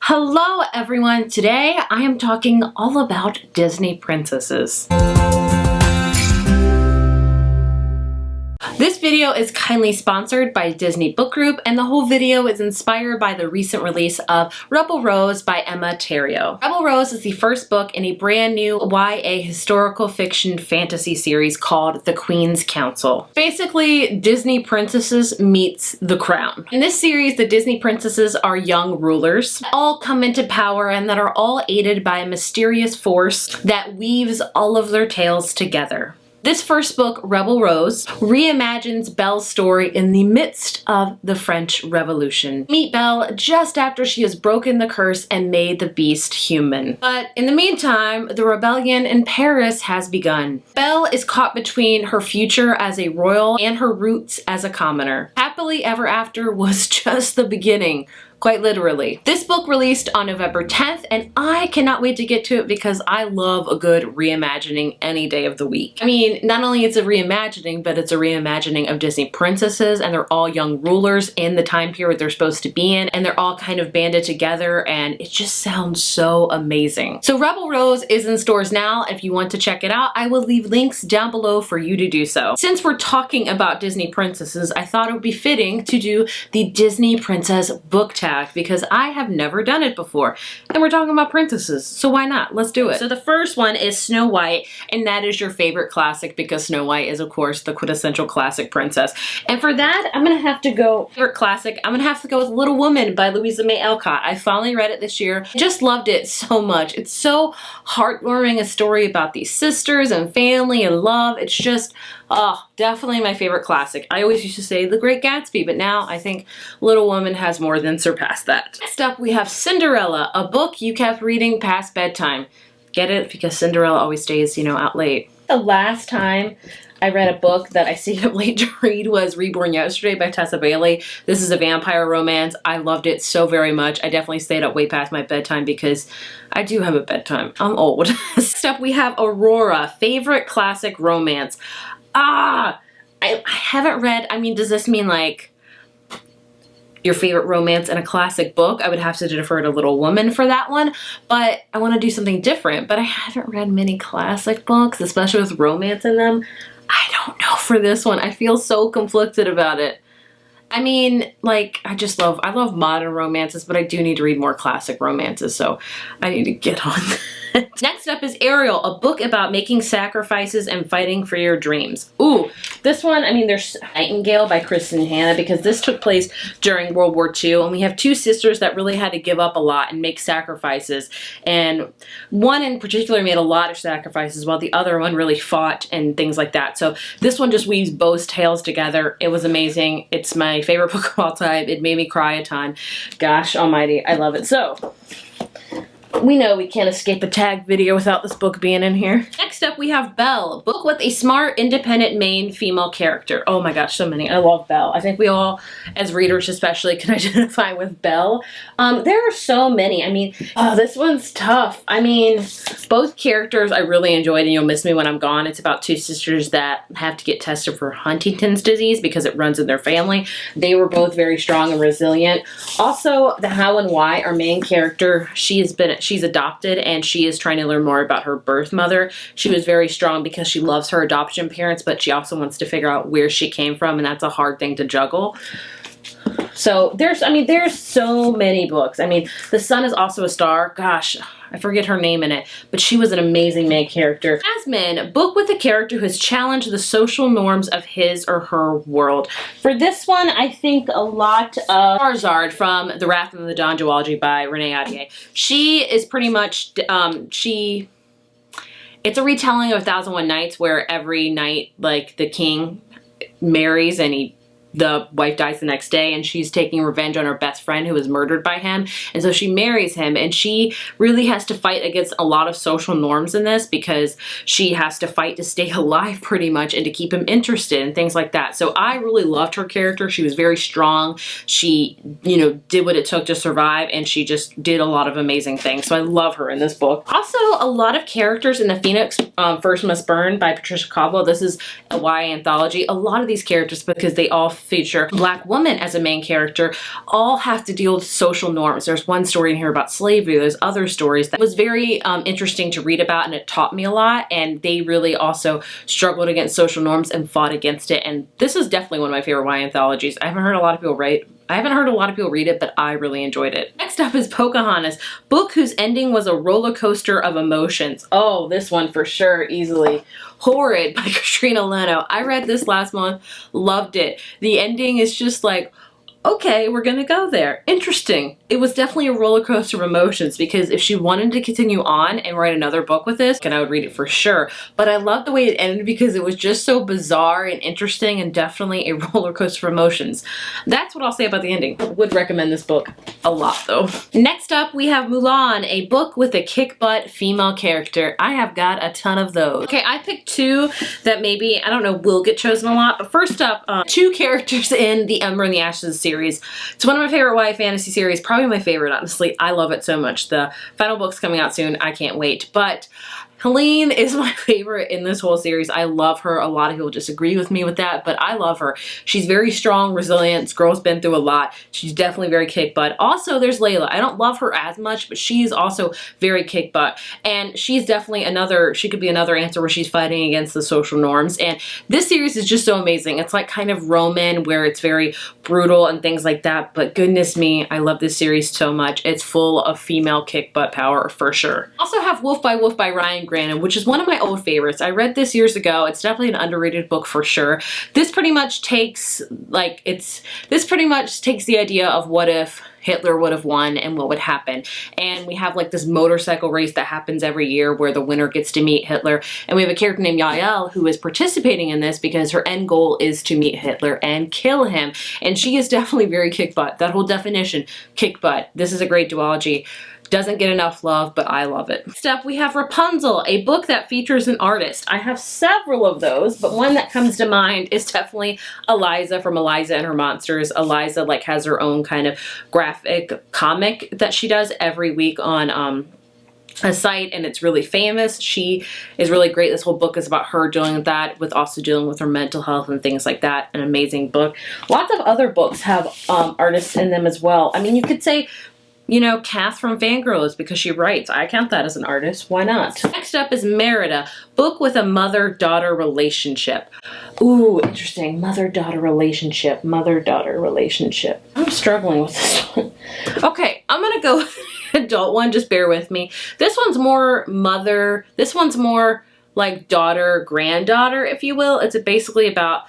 Hello everyone! Today I am talking all about Disney princesses. This video is kindly sponsored by Disney Book Group, and the whole video is inspired by the recent release of Rebel Rose by Emma Theriault. Rebel Rose is the first book in a brand new YA historical fiction fantasy series called The Queen's Council. Basically, Disney princesses meets The Crown. In this series, the Disney princesses are young rulers that all come into power and that are all aided by a mysterious force that weaves all of their tales together. This first book, Rebel Rose, reimagines Belle's story in the midst of the French Revolution. Meet Belle just after she has broken the curse and made the beast human. But in the meantime, the rebellion in Paris has begun. Belle is caught between her future as a royal and her roots as a commoner. Happily Ever After was just the beginning. Quite literally. This book released on November 10th, and I cannot wait to get to it because I love a good reimagining any day of the week. I mean, not only it's a reimagining, but it's a reimagining of Disney princesses, and they're all young rulers in the time period they're supposed to be in, and they're all kind of banded together, and it just sounds so amazing. So Rebel Rose is in stores now. If you want to check it out, I will leave links down below for you to do so. Since we're talking about Disney princesses, I thought it would be fitting to do the Disney Princess book tag, because I have never done it before. And we're talking about princesses, so why not? Let's do it. So the first one is Snow White, and that is your favorite classic because Snow White is, of course, the quintessential classic princess. And for that, I'm gonna have to go, favorite classic, I'm gonna have to go with Little Woman by Louisa May Alcott. I finally read it this year. Just loved it so much. It's so heartwarming, a story about these sisters and family and love. It's just, oh, definitely my favorite classic. I always used to say The Great Gatsby, but now I think Little Woman has more than surpassed that. Next up, we have Cinderella, a book you kept reading past bedtime. Get it? Because Cinderella always stays, out late. The last time I read a book that I stayed up late to read was Reborn Yesterday by Tessa Bailey. This is a vampire romance. I loved it so very much. I definitely stayed up way past my bedtime because I do have a bedtime. I'm old. Next up, we have Aurora, favorite classic romance. I haven't read, does this mean like your favorite romance in a classic book? I would have to defer to Little Woman for that one, but I want to do something different. But I haven't read many classic books, especially with romance in them. I don't know for this one. I feel so conflicted about it. I love modern romances, but I do need to read more classic romances, so I need to get on that. Next up is Ariel, a book about making sacrifices and fighting for your dreams. Ooh, this one, there's Nightingale by Kristen Hanna, because this took place during World War II, and we have two sisters that really had to give up a lot and make sacrifices. And one in particular made a lot of sacrifices, while the other one really fought and things like that. So this one just weaves both tales together. It was amazing. It's my favorite book of all time. It made me cry a ton. Gosh almighty, I love it. So we know we can't escape a tag video without this book being in here. Next up, we have Belle, a book with a smart, independent main female character. Oh my gosh, so many. I love Belle. I think we all, as readers especially, can identify with Belle. There are so many. This one's tough. Both characters I really enjoyed, and You'll Miss Me When I'm Gone. It's about two sisters that have to get tested for Huntington's disease because it runs in their family. They were both very strong and resilient. Also, The How and Why, our main character, she's adopted, and she is trying to learn more about her birth mother. She was very strong because she loves her adoption parents, but she also wants to figure out where she came from, and that's a hard thing to juggle. So there's so many books. The Sun is also a Star. Gosh, I forget her name in it, but she was an amazing main character. Jasmine, a book with a character who has challenged the social norms of his or her world. For this one, I think a lot of Charizard from The Wrath of the Dawn duology by Renee Ahdieh. She is pretty much, it's a retelling of 1001 Nights where every night, the king marries and the wife dies the next day, and she's taking revenge on her best friend who was murdered by him. And so she marries him, and she really has to fight against a lot of social norms in this because she has to fight to stay alive pretty much and to keep him interested and things like that. So I really loved her character. She was very strong. She, did what it took to survive, and she just did a lot of amazing things. So I love her in this book. Also, a lot of characters in The Phoenix First Must Burn by Patricia Caldwell. This is a YA anthology. A lot of these characters, because they all feature a Black woman as a main character, all have to deal with social norms. There's one story in here about slavery. There's other stories that was very interesting to read about, and it taught me a lot, and they really also struggled against social norms and fought against it. And this is definitely one of my favorite YA anthologies. I haven't heard a lot of people read it, but I really enjoyed it. Next up is Pocahontas, book whose ending was a roller coaster of emotions. Oh, this one for sure, easily. Horrid by Katrina Leno. I read this last month, loved it. The ending is just like, okay, we're gonna go there. Interesting. It was definitely a roller coaster of emotions, because if she wanted to continue on and write another book with this, I would read it for sure. But I love the way it ended because it was just so bizarre and interesting, and definitely a roller coaster of emotions. That's what I'll say about the ending. I would recommend this book a lot though. Next up we have Mulan, a book with a kick-butt female character. I have got a ton of those. Okay, I picked two that maybe, I don't know, will get chosen a lot. But first up, two characters in the Ember and the Ashes series. It's one of my favorite YA fantasy series, probably my favorite, honestly. I love it so much. The final book's coming out soon. I can't wait. But Helene is my favorite in this whole series. I love her. A lot of people disagree with me with that, but I love her. She's very strong, resilient. This girl's been through a lot. She's definitely very kick butt. Also, there's Layla. I don't love her as much, but she's also very kick butt. And she's definitely she could be another answer where she's fighting against the social norms. And this series is just so amazing. It's like kind of Roman, where it's very brutal and things like that. But goodness me, I love this series so much. It's full of female kick butt power for sure. Also have Wolf by Ryan Grannon, which is one of my old favorites. I read this years ago. It's definitely an underrated book for sure. This pretty much takes the idea of what if Hitler would have won and what would happen. And we have like this motorcycle race that happens every year where the winner gets to meet Hitler. And we have a character named Yael who is participating in this because her end goal is to meet Hitler and kill him. And she is definitely very kick butt. That whole definition, kick butt. This is a great duology. Doesn't get enough love, but I love it. Next up, we have Rapunzel, a book that features an artist. I have several of those, but one that comes to mind is definitely Eliza from Eliza and Her Monsters. Eliza has her own kind of graphic comic that she does every week on a site, and it's really famous. She is really great. This whole book is about her dealing with that, with also dealing with her mental health and things like that. An amazing book. Lots of other books have artists in them as well. I mean, you could say, you know, Kath from Fangirl is because she writes. I count that as an artist. Why not? Next up is Merida, book with a mother-daughter relationship. Ooh, interesting. Mother-daughter relationship. Mother-daughter relationship. I'm struggling with this one. Okay, I'm gonna go with the adult one. Just bear with me. This one's more mother. This one's more like daughter, granddaughter, if you will. It's basically about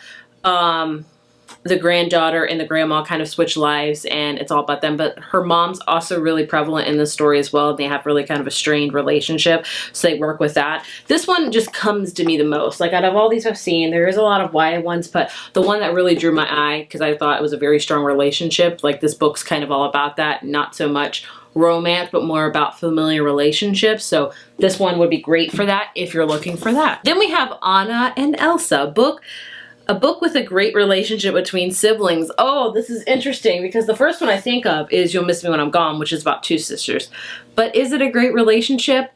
the granddaughter and the grandma kind of switch lives, and it's all about them. But her mom's also really prevalent in the story as well. They have really kind of a strained relationship, so they work with that. This one just comes to me the most. Like, out of all these I've seen, there is a lot of YA ones, but the one that really drew my eye, because I thought it was a very strong relationship, like this book's kind of all about that. Not so much romance, but more about familiar relationships. So this one would be great for that if you're looking for that. Then we have Anna and Elsa, a book with a great relationship between siblings. Oh, this is interesting because the first one I think of is You'll Miss Me When I'm Gone, which is about two sisters. But is it a great relationship?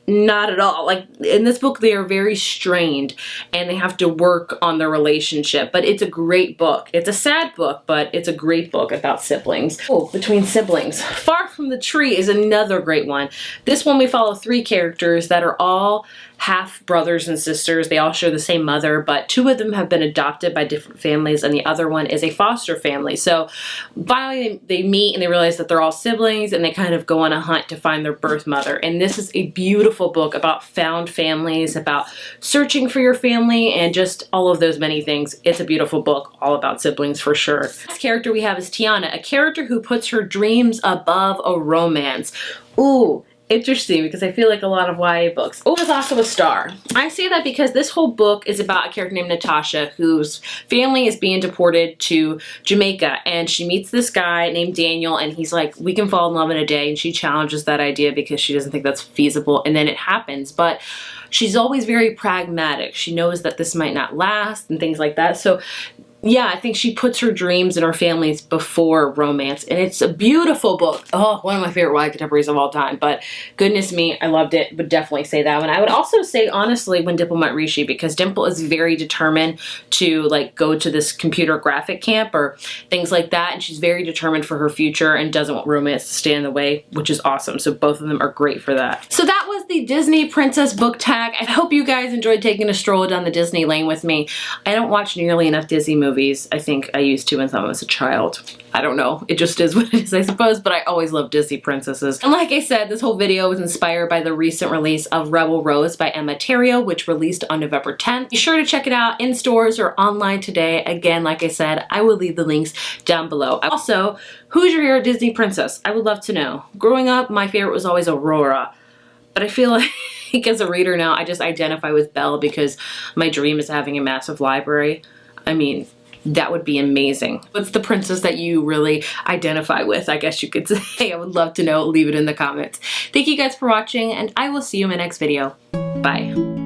Not at all. Like, in this book, they are very strained and they have to work on their relationship. But it's a great book. It's a sad book, but it's a great book about siblings. Oh, between siblings. Far from the Tree is another great one. This one we follow three characters that are all half brothers and sisters. They all share the same mother, but two of them have been adopted by different families and the other one is a foster family. So finally they meet and they realize that they're all siblings and they kind of go on a hunt to find their birth mother. And this is a beautiful book about found families, about searching for your family, and just all of those many things. It's a beautiful book all about siblings for sure. Next character we have is Tiana, a character who puts her dreams above a romance. Ooh, interesting, because I feel like a lot of YA books. Oh, there's also a star. I say that because this whole book is about a character named Natasha whose family is being deported to Jamaica, and she meets this guy named Daniel, and he's like, we can fall in love in a day, and she challenges that idea because she doesn't think that's feasible, and then it happens. But she's always very pragmatic. She knows that this might not last and things like that. So yeah, I think she puts her dreams and her families before romance, and it's a beautiful book. Oh, one of my favorite YA contemporaries of all time, but goodness me, I loved it. Would definitely say that one. I would also say, honestly, When Dimple Met Rishi, because Dimple is very determined to like go to this computer graphic camp or things like that, and she's very determined for her future and doesn't want romance to stand in the way, which is awesome. So both of them are great for that. So that was the Disney Princess book tag. I hope you guys enjoyed taking a stroll down the Disney lane with me. I don't watch nearly enough Disney movies. I think I used to when I was a child. I don't know. It just is what it is, I suppose, but I always loved Disney princesses. And like I said, this whole video was inspired by the recent release of Rebel Rose by Emma Theriault, which released on November 10th. Be sure to check it out in stores or online today. Again, like I said, I will leave the links down below. Also, who's your favorite Disney princess? I would love to know. Growing up, my favorite was always Aurora, but I feel like as a reader now, I just identify with Belle because my dream is having a massive library. I mean, that would be amazing. What's the princess that you really identify with, I guess you could say? I would love to know. Leave it in the comments. Thank you guys for watching, and I will see you in my next video. Bye.